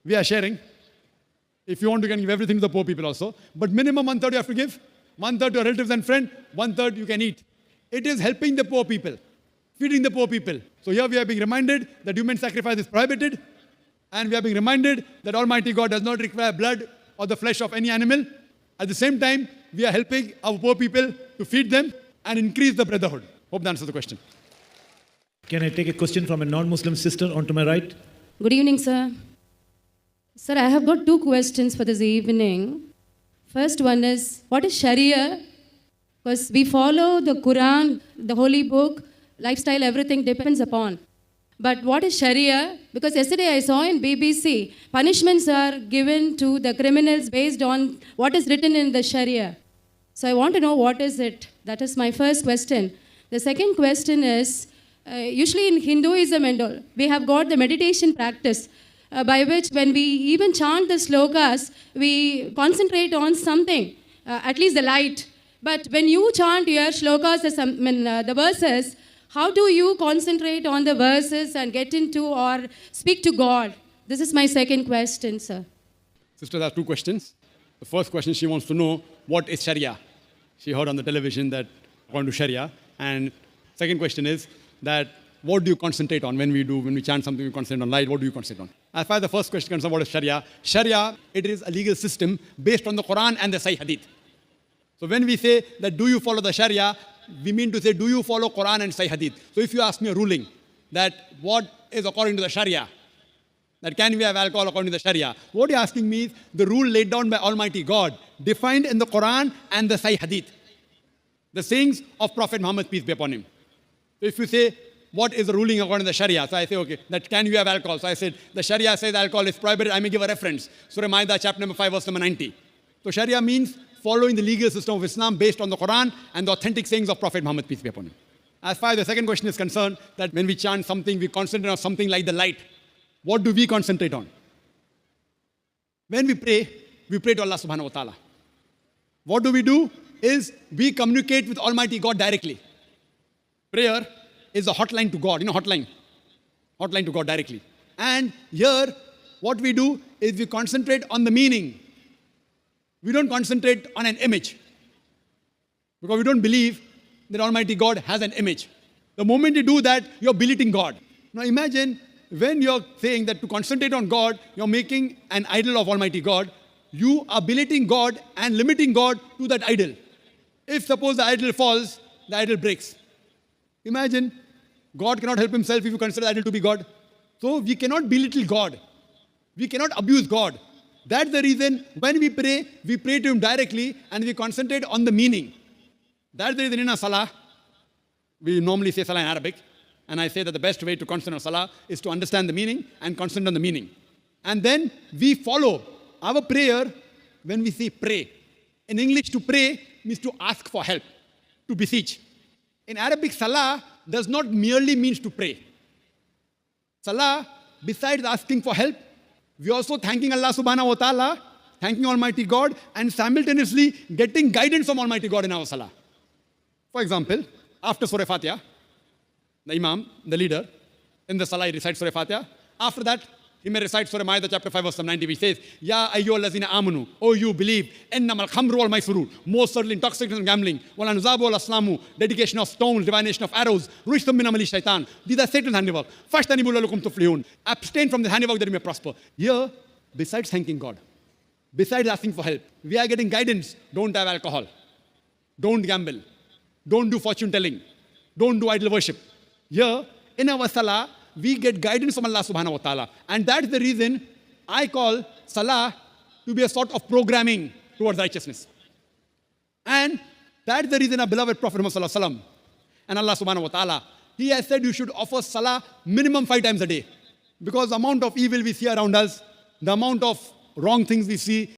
we are sharing. If you want, you can give everything to the poor people also. But minimum 1/3 you have to give. 1/3 to your relatives and friends, 1/3 you can eat. It is helping the poor people, feeding the poor people. So here we are being reminded that human sacrifice is prohibited. And we are being reminded that Almighty God does not require blood or the flesh of any animal. At the same time, we are helping our poor people to feed them and increase the brotherhood. Hope that answers the question. Can I take a question from a non-Muslim sister on to my right? Good evening, sir. Sir, I have got 2 questions for this evening. First one is, what is Sharia? Because we follow the Quran, the holy book, lifestyle, everything depends upon. But what is Sharia? Because yesterday I saw in BBC, punishments are given to the criminals based on what is written in the Sharia. So I want to know what is it. That is my first question. The second question is, usually in Hinduism and all, we have got the meditation practice by which when we even chant the slokas, we concentrate on something, at least the light. But when you chant your slokas, the verses, how do you concentrate on the verses and get into or speak to God? This is my second question, sir. Sister has 2 questions. The first question, she wants to know, what is Sharia? She heard on the television that according to Sharia. And second question is that what do you concentrate on when we chant something, we concentrate on light, what do you concentrate on? As far as the first question concerns, what is Sharia? Sharia, it is a legal system based on the Quran and the Sahih Hadith. So when we say that do you follow the Sharia, we mean to say do you follow Quran and Sahih Hadith. So if you ask me a ruling that what is according to the Sharia, that can we have alcohol according to the Sharia, what you're asking me is the rule laid down by Almighty God, defined in the Quran and the Sahih Hadith, the sayings of Prophet Muhammad, peace be upon him. So if you say, what is the ruling according to the Sharia? So I say, okay, that can you have alcohol? So I said, the Sharia says alcohol is prohibited. I may give a reference. Surah Ma'idah, chapter number 5, verse number 90. So Sharia means following the legal system of Islam based on the Quran and the authentic sayings of Prophet Muhammad, peace be upon him. As far as the second question is concerned, that when we chant something, we concentrate on something like the light. What do we concentrate on? When we pray to Allah subhanahu wa ta'ala. What do? Is we communicate with Almighty God directly. Prayer is a hotline to God, hotline to God directly. And here, what we do is we concentrate on the meaning. We don't concentrate on an image. Because we don't believe that Almighty God has an image. The moment you do that, you're belittling God. Now imagine when you're saying that to concentrate on God, you're making an idol of Almighty God. You are belittling God and limiting God to that idol. If suppose the idol falls, the idol breaks. Imagine, God cannot help himself if you consider the idol to be God. So we cannot belittle God. We cannot abuse God. That's the reason when we pray to him directly and we concentrate on the meaning. That's the reason in our salah, we normally say salah in Arabic. And I say that the best way to concentrate on salah is to understand the meaning and concentrate on the meaning. And then we follow our prayer when we say pray. In English, to pray means to ask for help, to beseech. In Arabic, salah does not merely means to pray. Salah, besides asking for help, we also thanking Allah subhanahu wa ta'ala, thanking Almighty God, and simultaneously getting guidance from Almighty God in our salah. For example, after Surah Fatiha, the Imam, the leader, in the salah he recites Surah Fatiha. After that, he may recite Surah Ma'idah chapter 5 verse 90, which says, Ya ayyuhallazina amanu, oh you believe, innamal khamru wal maisuru, most certainly intoxication and gambling, wal anzabu wal aslamu, dedication of stones, divination of arrows, rishtam min amali shaitan. These are Satan's handiwork. Fashtanibu lalakum tuflihun. Abstain from the handiwork that you may prosper. Here, besides thanking God, besides asking for help, we are getting guidance. Don't have alcohol. Don't gamble. Don't do fortune telling. Don't do idol worship. Here, in our salah, we get guidance from Allah subhanahu wa ta'ala. And that's the reason I call salah to be a sort of programming towards righteousness. And that's the reason our beloved Prophet Muhammad sallallahu alaihi wasallam and Allah subhanahu wa ta'ala, he has said you should offer salah minimum 5 times a day. Because the amount of evil we see around us, the amount of wrong things we see,